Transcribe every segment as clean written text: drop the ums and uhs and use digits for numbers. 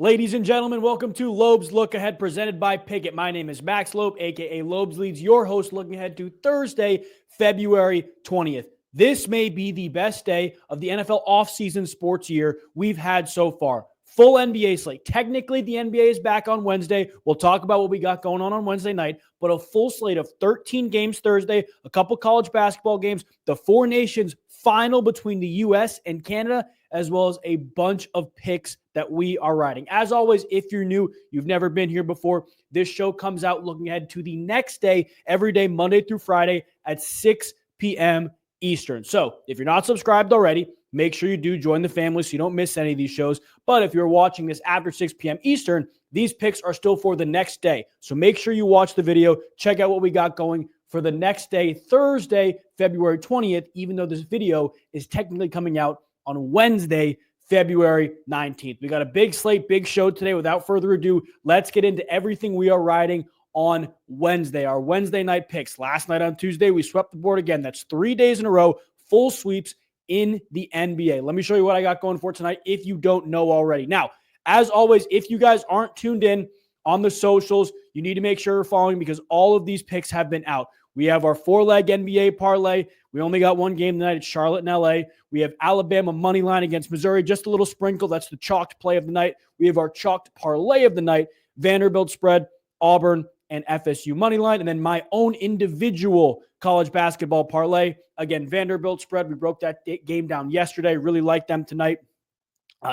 Ladies and gentlemen, welcome to Loeb's Look Ahead presented by Pickett. My name is Max Loeb, aka Loeb's Leads, your host looking ahead to Thursday, February 20th. This may be the best day of the NFL offseason sports year we've had so far. Full NBA slate. Technically, the NBA is back on Wednesday. We'll talk about what we got going on Wednesday night, but a full slate of 13 games Thursday, a couple college basketball games, the Four Nations final between the U.S. and Canada, as well as a bunch of picks that we are riding. As always, if you're new, you've never been here before, this show comes out looking ahead to the next day, every day, Monday through Friday at 6 p.m. Eastern. So if you're not subscribed already, make sure you do join the family so you don't miss any of these shows. But if you're watching this after 6 p.m. Eastern, these picks are still for the next day. So make sure you watch the video, check out what we got going for the next day, Thursday, February 20th, even though this video is technically coming out on Wednesday, February 19th. We got a big slate, big show today. Without further ado, let's get into everything we are riding on Wednesday. Our Wednesday night picks. Last night on Tuesday, we swept the board again. That's 3 days in a row, full sweeps in the NBA. Let me show you what I got going for tonight if you don't know already. Now, as always, if you guys aren't tuned in on the socials, you need to make sure you're following because all of these picks have been out. We have our 4-leg NBA parlay. We only got one game tonight. It's Charlotte and LA. We have Alabama money line against Missouri. Just a little sprinkle. That's the chalked play of the night. We have our chalked parlay of the night. Vanderbilt spread, Auburn, and FSU money line. And then my own individual college basketball parlay. Again, Vanderbilt spread. We broke that game down yesterday. Really like them tonight.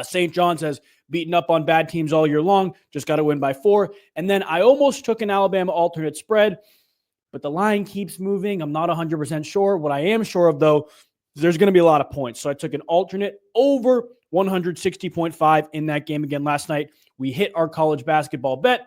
St. John's has beaten up on bad teams all year long. Just got to win by 4. And then I almost took an Alabama alternate spread, but the line keeps moving. I'm not 100% sure. What I am sure of, though, is there's going to be a lot of points. So I took an alternate over 160.5 in that game again last night. We hit our college basketball bet.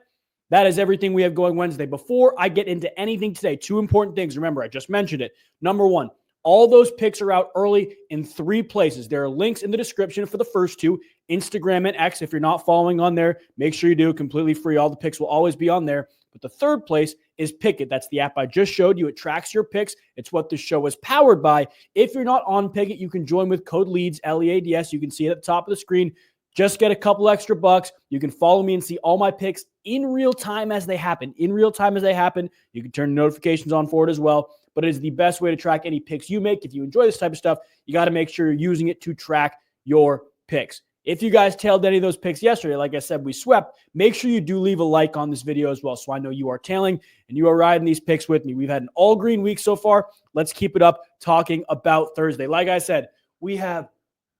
That is everything we have going Wednesday. Before I get into anything today, 2 important things. Remember, I just mentioned it. Number 1, all those picks are out early in 3 places. There are links in the description for the first 2, Instagram and X. If you're not following on there, make sure you do. Completely free. All the picks will always be on there. But the third place is Pickett. That's the app I just showed you. It tracks your picks. It's what this show is powered by. If you're not on Pickett, you can join with code LEADS, LEADS. You can see it at the top of the screen. Just get a couple extra bucks. You can follow me and see all my picks in real time as they happen. In real time as they happen. You can turn notifications on for it as well. But it is the best way to track any picks you make. If you enjoy this type of stuff, you got to make sure you're using it to track your picks. If you guys tailed any of those picks yesterday, like I said, we swept, make sure you do leave a like on this video as well so I know you are tailing and you are riding these picks with me. We've had an all-green week so far. Let's keep it up talking about Thursday. Like I said, we have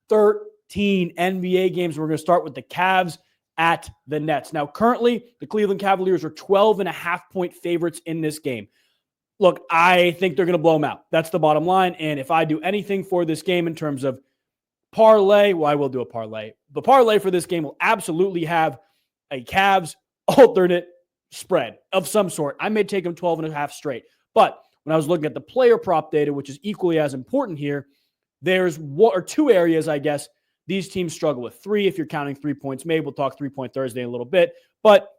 13 NBA games. We're going to start with the Cavs at the Nets. Now, currently, the Cleveland Cavaliers are 12.5-point favorites in this game. Look, I think they're going to blow them out. That's the bottom line. And if I do anything for this game in terms of parlay, well, I will do a parlay. The parlay for this game will absolutely have a Cavs alternate spread of some sort. I may take them 12.5 straight. But when I was looking at the player prop data, which is equally as important here, there's 1 or 2 areas, I guess, these teams struggle with. 3 if you're counting 3 points made. We'll talk 3-point Thursday in a little bit. But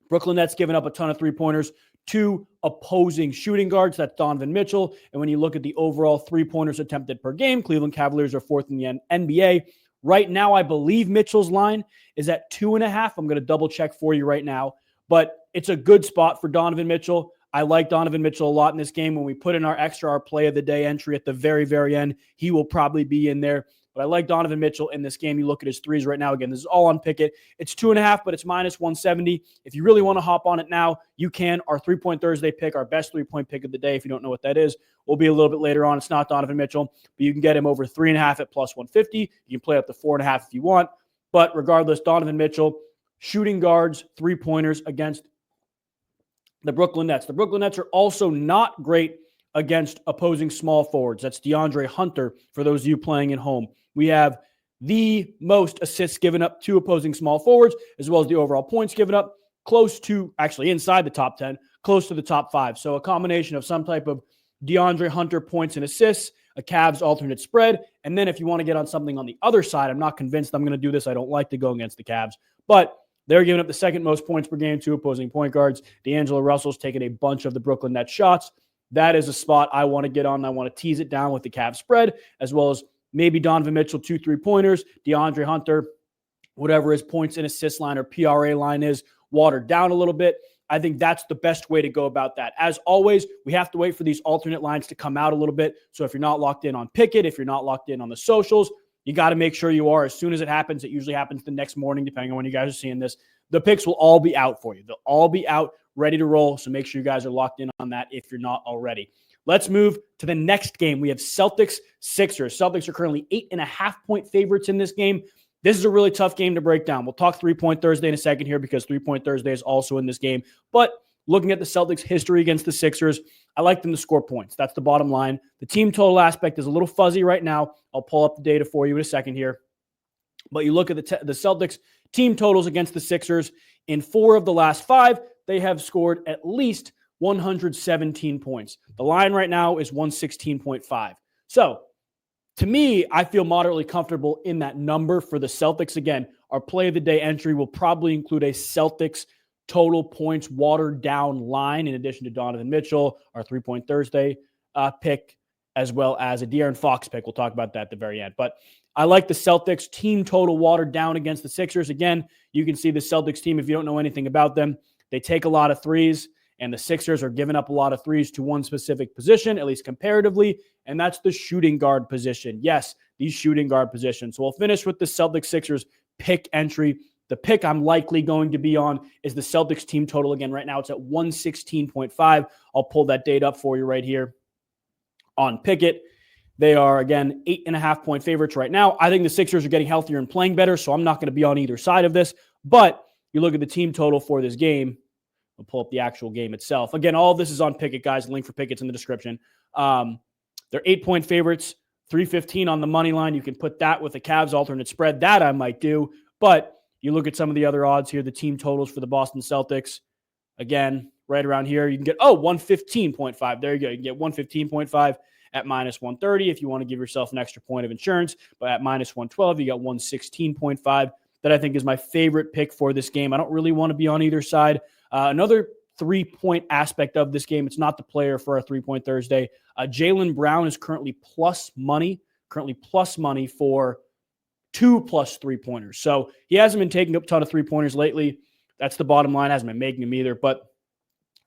Brooklyn Nets giving up a ton of 3-pointers. 2 opposing shooting guards, that's Donovan Mitchell. And when you look at the overall 3-pointers attempted per game, Cleveland Cavaliers are 4th in the NBA. Right now, I believe Mitchell's line is at 2.5. I'm going to double check for you right now. But it's a good spot for Donovan Mitchell. I like Donovan Mitchell a lot in this game. When we put in our play of the day entry at the very, very end, he will probably be in there. But I like Donovan Mitchell in this game. You look at his threes right now. Again, this is all on Pickett. It's 2.5, but it's minus 170. If you really want to hop on it now, you can. Our 3-point Thursday pick, our best 3-point pick of the day, if you don't know what that is, will be a little bit later on. It's not Donovan Mitchell, but you can get him over 3.5 at plus 150. You can play up to 4.5 if you want. But regardless, Donovan Mitchell, shooting guards, 3-pointers against the Brooklyn Nets. The Brooklyn Nets are also not great against opposing small forwards. That's DeAndre Hunter for those of you playing at home. We have the most assists given up to opposing small forwards, as well as the overall points given up, close to, actually inside the top 10, close to the top 5. So a combination of some type of DeAndre Hunter points and assists, a Cavs alternate spread, and then if you want to get on something on the other side, I'm not convinced I'm going to do this. I don't like to go against the Cavs, but they're giving up the 2nd most points per game to opposing point guards. D'Angelo Russell's taking a bunch of the Brooklyn Nets shots. That is a spot I want to get on. I want to tease it down with the Cavs spread, as well as maybe Donovan Mitchell, 2 3-pointers, DeAndre Hunter, whatever his points and assist line or PRA line is, watered down a little bit. I think that's the best way to go about that. As always, we have to wait for these alternate lines to come out a little bit. So if you're not locked in on Pickett, if you're not locked in on the socials, you got to make sure you are. As soon as it happens, it usually happens the next morning, depending on when you guys are seeing this. The picks will all be out for you. They'll all be out, ready to roll. So make sure you guys are locked in on that if you're not already. Let's move to the next game. We have Celtics-Sixers. Celtics are currently 8.5-point favorites in this game. This is a really tough game to break down. We'll talk 3-Point Thursday in a second here because 3-Point Thursday is also in this game. But looking at the Celtics' history against the Sixers, I like them to score points. That's the bottom line. The team total aspect is a little fuzzy right now. I'll pull up the data for you in a second here. But you look at the Celtics' team totals against the Sixers. In 4 of the last 5, they have scored at least 117 points. The line right now is 116.5. So, to me, I feel moderately comfortable in that number for the Celtics. Again, our play of the day entry will probably include a Celtics total points watered down line in addition to Donovan Mitchell, our 3-Point Thursday pick, as well as a De'Aaron Fox pick. We'll talk about that at the very end. But I like the Celtics team total watered down against the Sixers. Again, you can see the Celtics team, if you don't know anything about them, they take a lot of threes, and the Sixers are giving up a lot of threes to one specific position, at least comparatively, and that's the shooting guard position. Yes, these shooting guard positions. So we'll finish with the Celtics-Sixers pick entry. The pick I'm likely going to be on is the Celtics team total. Again, right now it's at 116.5. I'll pull that data up for you right here on Pickett. They are, again, 8.5-point favorites right now. I think the Sixers are getting healthier and playing better, so I'm not going to be on either side of this. But you look at the team total for this game. I'll pull up the actual game itself. Again, all of this is on Pickett, guys. The link for Pickett's in the description. They're 8-point favorites, 315 on the money line. You can put that with the Cavs alternate spread. That I might do. But you look at some of the other odds here, the team totals for the Boston Celtics. Again, right around here, you can get, 115.5. There you go. You can get 115.5 at minus 130 if you want to give yourself an extra point of insurance. But at minus 112, you got 116.5. That I think is my favorite pick for this game. I don't really want to be on either side. Another 3-point aspect of this game, it's not the player for our 3-Point Thursday. Jaylen Brown is currently plus money for 2 plus 3-pointers. So he hasn't been taking up a ton of 3-pointers lately. That's the bottom line. Hasn't been making them either. But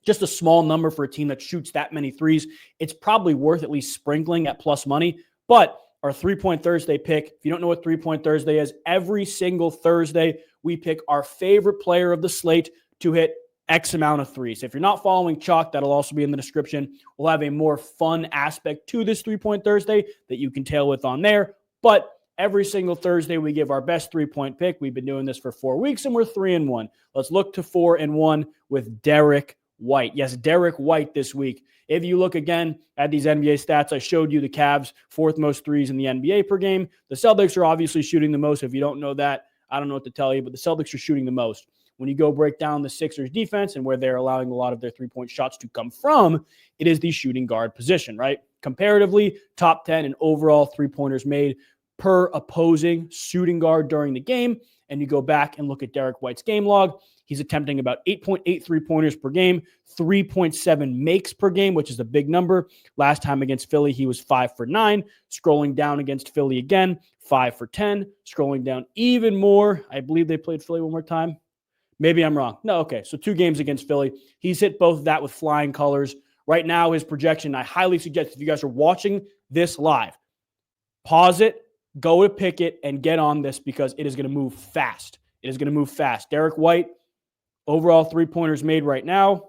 just a small number for a team that shoots that many threes. It's probably worth at least sprinkling at plus money. But our 3-Point Thursday pick, if you don't know what 3-Point Thursday is, every single Thursday we pick our favorite player of the slate to hit X amount of threes. If you're not following Chalk, that'll also be in the description. We'll have a more fun aspect to this 3-Point Thursday that you can tail with on there. But every single Thursday, we give our best 3-point pick. We've been doing this for 4 weeks, and we're 3-1. Let's look to 4-1 with Derek White. Yes, Derek White this week. If you look again at these NBA stats, I showed you the Cavs, 4th most threes in the NBA per game. The Celtics are obviously shooting the most. If you don't know that, I don't know what to tell you, but the Celtics are shooting the most. When you go break down the Sixers defense and where they're allowing a lot of their 3-point shots to come from, it is the shooting guard position, right? Comparatively, top 10 in overall 3-pointers made per opposing shooting guard during the game. And you go back and look at Derek White's game log. He's attempting about 8.8 3-pointers per game, 3.7 makes per game, which is a big number. Last time against Philly, he was 5 for 9. Scrolling down against Philly again, 5 for 10. Scrolling down even more, I believe they played Philly one more time. Maybe I'm wrong. No, okay. So 2 games against Philly. He's hit both of that with flying colors. Right now, his projection, I highly suggest if you guys are watching this live, pause it, go to Pickett, and get on this because it is going to move fast. It is going to move fast. Derek White, overall 3-pointers made right now,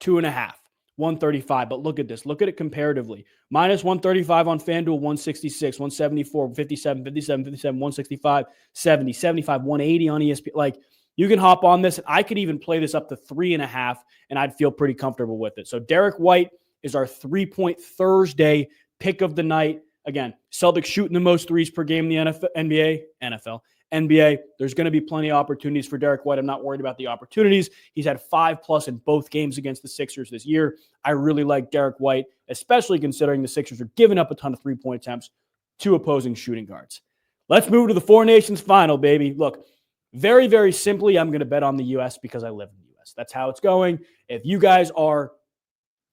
2.5, 135. But look at this. Look at it comparatively. Minus 135 on FanDuel, 166, 174, 57, 57, 57, 165, 70, 75, 180 on ESPN. Like, you can hop on this. I could even play this up to 3.5, and I'd feel pretty comfortable with it. So Derek White is our 3-Point Thursday pick of the night. Again, Celtics shooting the most threes per game in the NBA. There's going to be plenty of opportunities for Derek White. I'm not worried about the opportunities. He's had 5+ in both games against the Sixers this year. I really like Derek White, especially considering the Sixers are giving up a ton of 3-point attempts to opposing shooting guards. Let's move to the Four Nations final, baby. Look, very, very simply, I'm going to bet on the U.S. because I live in the U.S. That's how it's going. If you guys are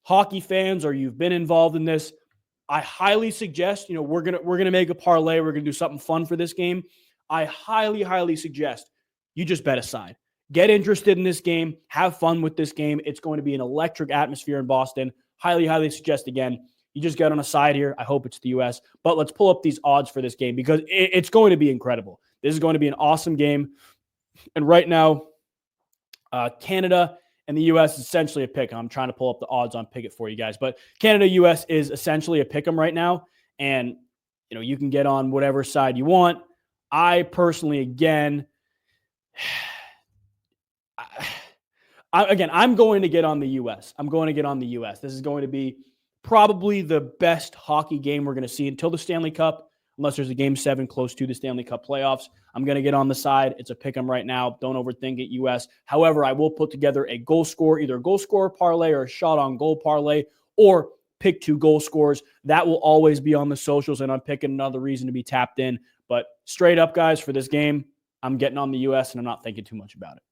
hockey fans or you've been involved in this, I highly suggest, we're gonna make a parlay. We're gonna do something fun for this game. I highly, highly suggest you just bet a side. Get interested in this game. Have fun with this game. It's going to be an electric atmosphere in Boston. Highly, highly suggest, again, you just get on a side here. I hope it's the U.S. But let's pull up these odds for this game because it's going to be incredible. This is going to be an awesome game. And right now, Canada and the U.S. is essentially a pick. I'm trying to pull up the odds on Pick'em for you guys. But Canada-U.S. is essentially a pick'em right now. And, you can get on whatever side you want. I personally, again, I'm going to get on the U.S. I'm going to get on the U.S. This is going to be probably the best hockey game we're going to see until the Stanley Cup, unless there's a Game 7 close to the Stanley Cup playoffs. I'm going to get on the side. It's a pick'em right now. Don't overthink it, U.S. However, I will put together a goal score, either a goal scorer parlay or a shot on goal parlay, or pick 2 goal scores. That will always be on the socials, and I'm picking another reason to be tapped in. But straight up, guys, for this game, I'm getting on the U.S., and I'm not thinking too much about it.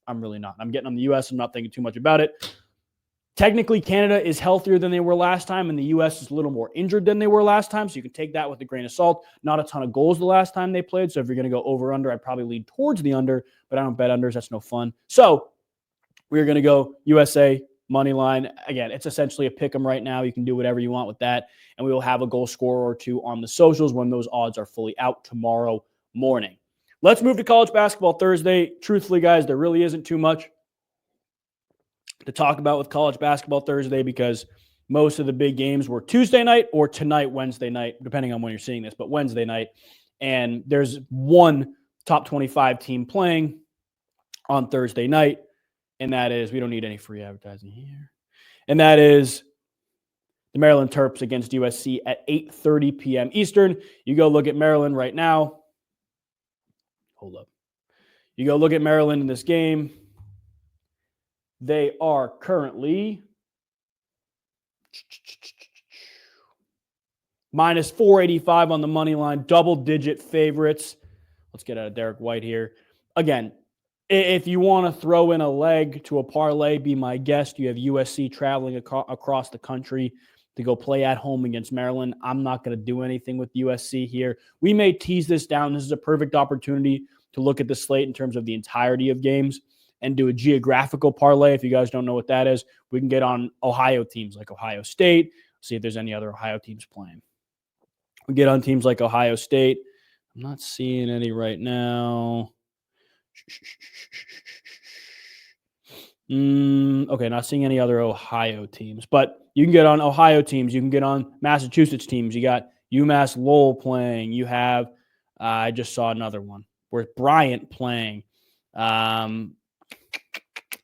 I'm really not. I'm getting on the U.S. I'm not thinking too much about it. Technically, Canada is healthier than they were last time, and the U.S. is a little more injured than they were last time, so you can take that with a grain of salt. Not a ton of goals the last time they played, so if you're going to go over-under, I'd probably lean towards the under, but I don't bet unders. That's no fun. So we're going to go USA money line. Again, it's essentially a pick 'em right now. You can do whatever you want with that, and we will have a goal scorer or 2 on the socials when those odds are fully out tomorrow morning. Let's move to college basketball Thursday. Truthfully, guys, there really isn't too much to talk about with college basketball Thursday because most of the big games were Tuesday night or tonight, Wednesday night, depending on when you're seeing this, but Wednesday night. And there's one top 25 team playing on Thursday night, and that is, we don't need any free advertising here, and that is the Maryland Terps against USC at 8:30 p.m. Eastern. You go look at Maryland right now. Hold up. You go look at Maryland in this game. They are currently minus 485 on the money line, double-digit favorites. Let's get out of Derek White here. Again, if you want to throw in a leg to a parlay, be my guest. You have USC traveling across the country to go play at home against Maryland. I'm not going to do anything with USC here. We may tease this down. This is a perfect opportunity to look at the slate in terms of the entirety of games and do a geographical parlay. If you guys don't know what that is, we can get on Ohio teams like Ohio State, see if there's any other Ohio teams playing. We get on teams like Ohio State. I'm not seeing any right now. Okay, not seeing any other Ohio teams, but you can get on Ohio teams. You can get on Massachusetts teams. You got UMass Lowell playing. You have, I just saw another one. Where's Bryant playing?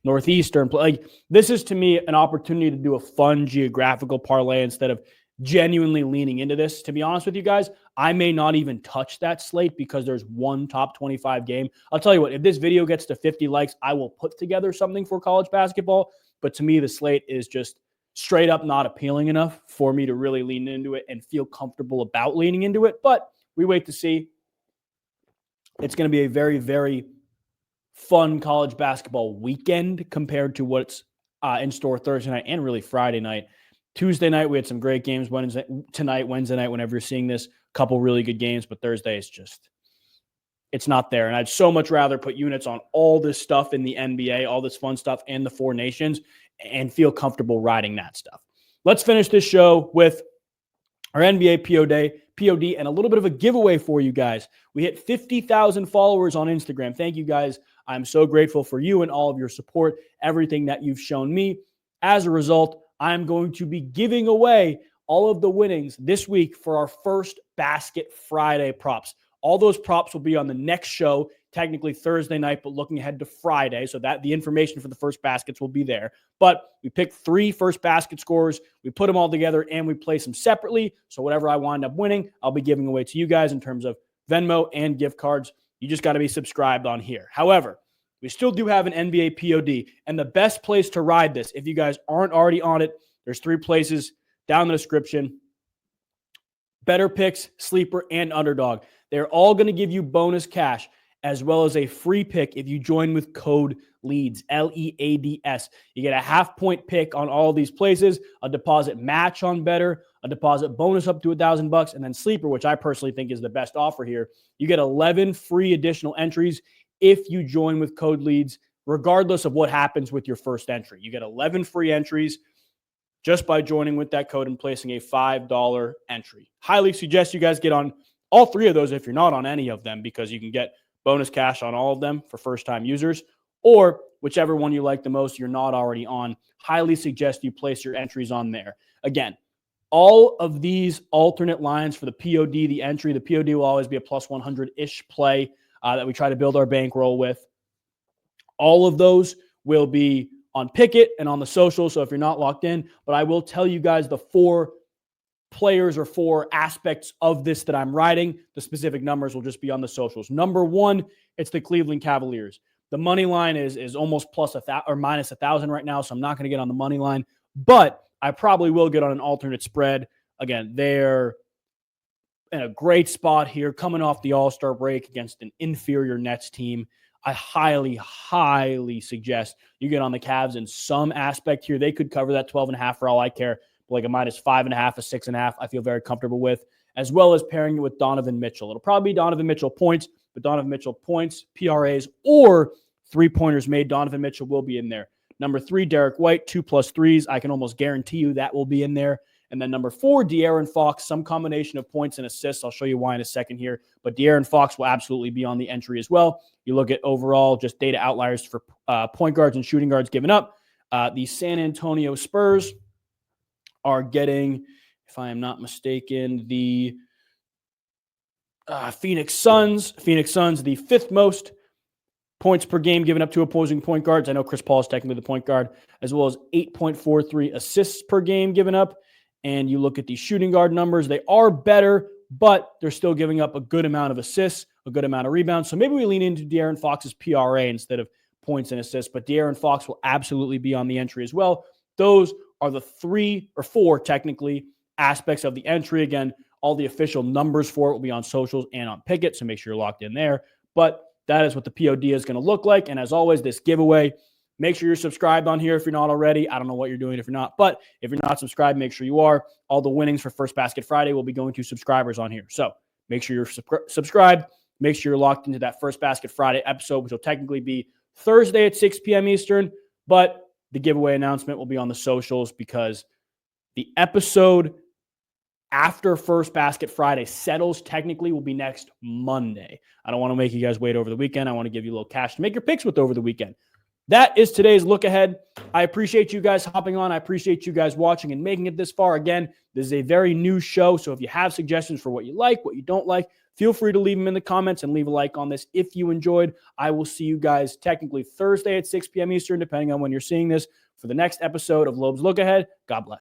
Northeastern. Like, this is, to me, an opportunity to do a fun geographical parlay instead of genuinely leaning into this. To be honest with you guys, I may not even touch that slate because there's one top 25 game. I'll tell you what, if this video gets to 50 likes, I will put together something for college basketball. But to me, the slate is just straight up not appealing enough for me to really lean into it and feel comfortable about leaning into it. But we wait to see. It's going to be a very, very fun college basketball weekend compared to what's in store Thursday night and really Friday night. Tuesday night, we had some great games. Wednesday night, whenever you're seeing this, a couple really good games, but Thursday is just, it's not there. And I'd so much rather put units on all this stuff in the NBA, all this fun stuff and the Four Nations, and feel comfortable riding that stuff. Let's finish this show with our NBA POD and a little bit of a giveaway for you guys. We hit 50,000 followers on Instagram. Thank you guys. I'm so grateful for you and all of your support, everything that you've shown me. As a result, I'm going to be giving away all of the winnings this week for our first Basket Friday props. All those props will be on the next show, technically Thursday night, but looking ahead to Friday, so that the information for the first baskets will be there. But we picked 3 first basket scores, we put them all together, and we place them separately. So whatever I wind up winning, I'll be giving away to you guys in terms of Venmo and gift cards. You just got to be subscribed on here. However, we still do have an NBA POD, and the best place to ride this, if you guys aren't already on it, there's 3 places down in the description. Better Picks, Sleeper, and Underdog. They're all going to give you bonus cash as well as a free pick if you join with code LEADS, LEADS. You get a half-point pick on all these places, a deposit match on Better, a deposit bonus up to $1,000, and then Sleeper, which I personally think is the best offer here. You get 11 free additional entries if you join with code LEADS, regardless of what happens with your first entry. You get 11 free entries just by joining with that code and placing a $5 entry. Highly suggest you guys get on all three of those if you're not on any of them, because you can get bonus cash on all of them for first-time users, or whichever one you like the most you're not already on. Highly suggest you place your entries on there. Again, all of these alternate lines for the POD, the entry, the POD will always be a plus 100-ish play that we try to build our bankroll with. All of those will be on Pickett and on the social, so if you're not locked in, but I will tell you guys the 4 players or 4 aspects of this that I'm riding. The specific numbers will just be on the socials. Number 1, it's the Cleveland Cavaliers. The money line is almost plus or minus 1,000 right now, so I'm not going to get on the money line, but I probably will get on an alternate spread. Again, they're in a great spot here, coming off the All-Star break against an inferior Nets team. I highly, highly suggest you get on the Cavs in some aspect here. They could cover that 12.5 for all I care, like a minus 5.5, a 6.5, I feel very comfortable with, as well as pairing it with Donovan Mitchell. It'll probably be Donovan Mitchell points, but Donovan Mitchell points, PRAs, or 3-pointers made. Donovan Mitchell will be in there. Number 3, Derek White, 2+ threes. I can almost guarantee you that will be in there. And then number 4, De'Aaron Fox, some combination of points and assists. I'll show you why in a second here. But De'Aaron Fox will absolutely be on the entry as well. You look at overall just data outliers for point guards and shooting guards given up. The San Antonio Spurs are getting, if I am not mistaken, the Phoenix Suns. Phoenix Suns, the 5th most points per game given up to opposing point guards. I know Chris Paul is technically the point guard, as well as 8.43 assists per game given up. And you look at the shooting guard numbers, they are better, but they're still giving up a good amount of assists, a good amount of rebounds. So maybe we lean into De'Aaron Fox's PRA instead of points and assists, but De'Aaron Fox will absolutely be on the entry as well. Those are the 3 or 4 technically aspects of the entry. Again, all the official numbers for it will be on socials and on Pickett, so make sure you're locked in there. But that is what the POD is going to look like. And as always, this giveaway, make sure you're subscribed on here if you're not already. I don't know what you're doing if you're not, but if you're not subscribed, make sure you are. All the winnings for First Basket Friday will be going to subscribers on here. So make sure you're subscribed. Make sure you're locked into that First Basket Friday episode, which will technically be Thursday at 6 p.m. Eastern, but the giveaway announcement will be on the socials because the episode after First Basket Friday settles technically will be next Monday. I don't want to make you guys wait over the weekend. I want to give you a little cash to make your picks with over the weekend. That is today's look ahead. I appreciate you guys hopping on. I appreciate you guys watching and making it this far. Again, this is a very new show, so if you have suggestions for what you like, what you don't like, feel free to leave them in the comments and leave a like on this if you enjoyed. I will see you guys technically Thursday at 6 p.m. Eastern, depending on when you're seeing this, for the next episode of Loeb's Look Ahead. God bless.